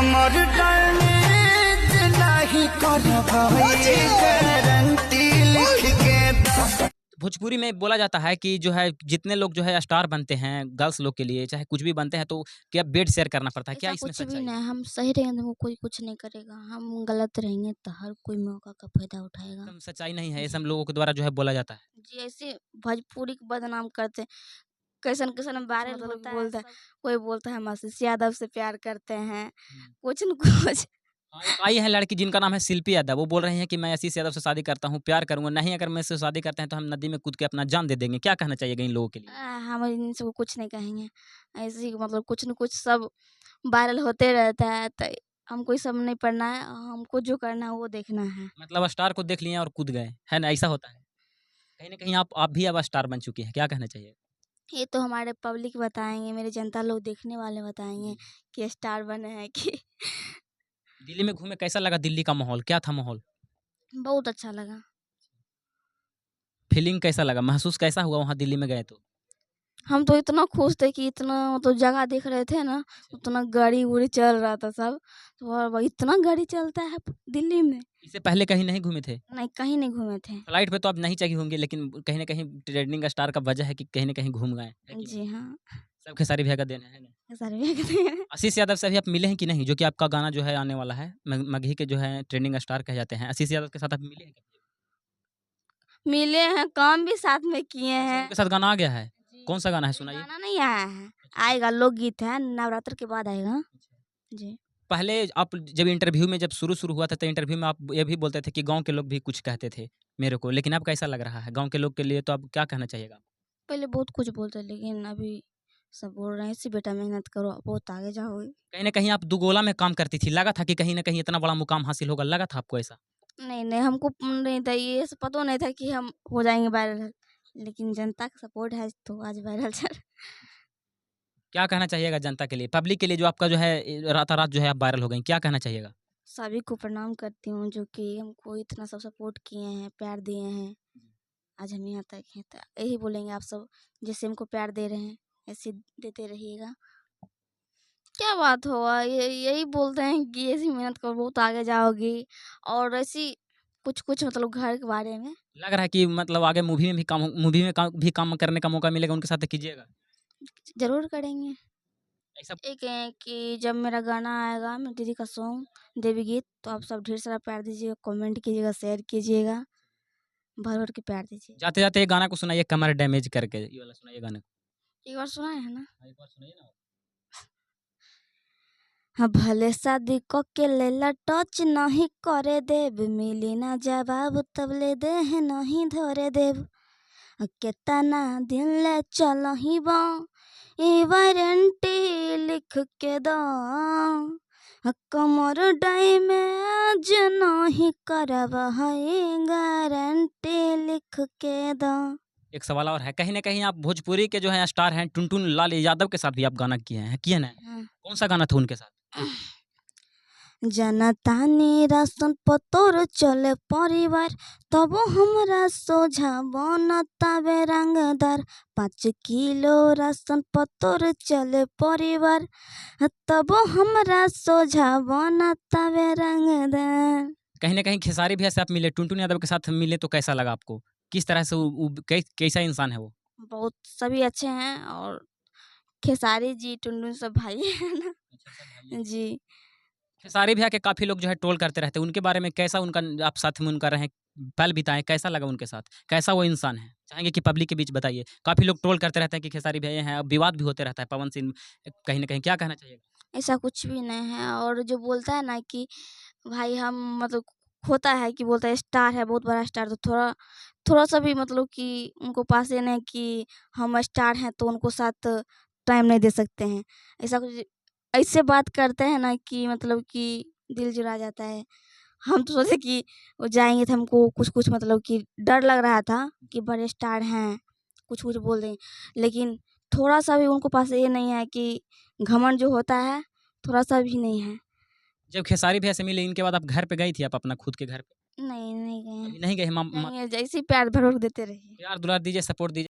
कमर damage नहीं करवाई guarantee लिख के। भोजपुरी में बोला जाता है कि जो है जितने लोग जो है स्टार बनते हैं गर्ल्स लोग के लिए चाहे कुछ भी बनते हैं तो क्या बेड शेयर करना पड़ता है, क्या ऐसा इसमें कुछ भी सच्चाई है? नहीं, हम सही रहेंगे तो हमको कोई कुछ नहीं करेगा, हम गलत रहेंगे तो हर कोई मौका का फायदा उठाएगा। एकदम सच्चाई नहीं है, ये जी सब लोगों के द्वारा जो है बोला जाता है। जी, ऐसे भोजपुरी को बदनाम करते, कैसन कैसन वायरल मतलब होता बोलता है, कोई बोलता है हम आशीष यादव से प्यार करते हैं, हम्म। कुछ न कुछ। हाँ, एक आई है लड़की जिनका नाम है शिल्पी यादव, वो बोल रही हैं कि मैं आशीष यादव से शादी करता हूँ, प्यार करूंगा, नहीं अगर मैं इससे शादी करते हैं तो हम नदी में कूद के अपना जान दे देंगे। क्या कहना चाहिएगा इन लोगों के लिए? हम इन सबको कुछ नहीं कहेंगे, ऐसे ही मतलब कुछ न कुछ सब वायरल होते रहता है, तो हमको ये सब नहीं पढ़ना है, हमको जो करना है वो देखना है। मतलब स्टार को देख लिए और कूद गए, है ना? ऐसा होता है कहीं ना कहीं। आप भी अब स्टार बन चुकी हैं, क्या कहना चाहिए? ये तो हमारे पब्लिक बताएंगे, मेरे जनता लोग देखने वाले बताएंगे कि स्टार बने हैं कि। दिल्ली में घूमे कैसा लगा? दिल्ली का माहौल क्या था? माहौल बहुत अच्छा लगा। फीलिंग कैसा लगा? महसूस कैसा हुआ वहाँ दिल्ली में गए तो? हम तो इतना खुश थे कि इतना मतलब जगह देख रहे थे ना, उतना गाड़ी उड़ी चल रहा था सब, तो और इतना गाड़ी चलता है दिल्ली में। इससे पहले कहीं नहीं घूमे थे? नहीं, कहीं नहीं घूमे थे। फ्लाइट पे तो आप नहीं चढ़ी होंगी, लेकिन कहीं ना कहीं ट्रेंडिंग स्टार का वजह है कि कहीं ना कहीं घूम गए, है कि जी नहीं? हाँ, सब खेसारी भैया का देन है ना? ये सारे देखते हैं। आशीष यादव से अभी आप मिले हैं कि नहीं, जो कि आपका गाना जो है आने वाला है, मगही के जो है ट्रेंडिंग स्टार कहे जाते हैं, आशीष यादव के साथ आप मिले हैं क्या? मिले हैं, काम भी साथ में किए अच्छा, हैं। उनके साथ गाना आ गया है? कौन सा गाना है, अभी सुनाइए। गाना नहीं आया है, अच्छा। आएगा, लोकगीत है, नवरात्र के बाद आएगा। जी। पहले आप जब इंटरव्यू में जब शुरू हुआ था तो इंटरव्यू में आप ये भी बोलते थे कि गांव के लोग भी कुछ कहते थे मेरे को, लेकिन अब कैसा लग रहा है गांव के लोग के लिए? तो अब क्या कहना चाहिएगा? पहले बहुत कुछ बोलते, लेकिन अभी सब बोल रहे हैं इसी बेटा मेहनत करो, बहुत आगे जाओगे। कहीं ना कहीं आप दुगोला में काम करती थी, लगा था कि कहीं ना कहीं इतना बड़ा मुकाम हासिल होगा, लगा था आपको ऐसा? नहीं नहीं, हमको नहीं था, ये सब पता नहीं था कि हम हो जाएंगे वायरल, लेकिन जनता का सपोर्ट है तो आज वायरल चल। क्या कहना चाहिएगा जनता के लिए, पब्लिक के लिए, जो आपका जो है रातारात जो है आप वायरल हो गई, क्या कहना चाहिएगा? सभी को प्रणाम करती हूँ जो कि हमको इतना सब सपोर्ट किए हैं, प्यार दिए हैं, आज हम यहाँ तक हैं, तो यही बोलेंगे आप सब जैसे हमको प्यार दे रहे हैं ऐसे देते रहिएगा। क्या बात हुआ, ये यही बोलते हैं कि ऐसी मेहनत करो बहुत आगे जाओगी, और ऐसी कुछ कुछ मतलब घर के बारे में। लग रहा है कि मतलब आगे भी काम करने का मौका मिलेगा, उनके साथ तो कीजिएगा जरूर करेंगे। ऐसा? एक है कि जब मेरा गाना आएगा, मेरी दीदी का सॉन्ग देवी गीत, तो आप सब ढेर सारा प्यार दीजिएगा, कमेंट कीजिएगा, शेयर कीजिएगा, भर भर के प्यार दीजिए। जाते जाते ये गाना को सुनाइए, कमर डैमेज करके, ये वाला सुनाइए गाने को। एक बार सुना है ना? हाँ, एक बार सुनाइए ना। हाँ, भले शादी क के लेला टच नहीं करे देव, मिली ना जवाब तब ले दे है नहीं धरे देव, केतना दिन ले चल ही बा ई वारंटी लिख के दो, कमर डैमेज नहीं करब है गारंटी लिख के दो। एक सवाल और है, कहीं ना कहीं आप भोजपुरी के जो है स्टार हैं टुनटुन लाल यादव के साथ भी आप गाना किए ना? हाँ। कौन सा गाना था उनके साथ? जनतानी राशन पतोर चले परिवार, तब हमरा सोझा बनतावे रंगदार, 5 किलो राशन पतोर चले परिवार, तब हमरा सोझा बनतावे रंगदार। कहीं ना कहीं खेसारी भैया से आप मिले, टुनटुन यादव के साथ मिले तो कैसा लगा आपको? किस तरह से कैसा इंसान है वो? बहुत सभी अच्छे हैं, और खेसारी जी टुनटुन सब भाई है ना। जी। खेसारी भैया के काफी लोग जो है ट्रोल करते रहते हैं, उनके बारे में कैसा, उनका आप साथ में उनका रहे पल बिताएं, कैसा लगा उनके साथ, कैसा वो इंसान है, चाहेंगे कि पब्लिक के बीच बताइए? काफी लोग ट्रोल करते रहते हैं कि खेसारी भैया हैं, विवाद भी होते रहता है पवन सिंह, कहीं ना कहीं क्या कहना चाहिए? ऐसा कुछ भी नहीं है, और जो बोलता है ना कि भाई हम मतलब होता है कि बोलता है स्टार है, बहुत बड़ा स्टार, तो थोड़ा थोड़ा सा भी मतलब कि उनको पास ये नहीं कि हम स्टार हैं तो उनको साथ टाइम नहीं दे सकते हैं, ऐसा कुछ ऐसे बात करते हैं ना कि मतलब कि दिल जुड़ा जाता है। हम तो सोचे कि वो जाएंगे तो हमको कुछ कुछ मतलब कि डर लग रहा था कि बड़े स्टार हैं, कुछ कुछ बोल दें, लेकिन थोड़ा सा भी उनको पास ये नहीं है कि घमंड जो होता है, थोड़ा सा भी नहीं है। जब खेसारी भैया से मिले इनके बाद आप घर पे गई थी, आप अपना खुद के घर पे? नहीं नहीं गए अभी हैं। नहीं गए? नहीं, जैसे ही प्यार भर देते रहिए। प्यार दुलार दीजिए, सपोर्ट दीजिए।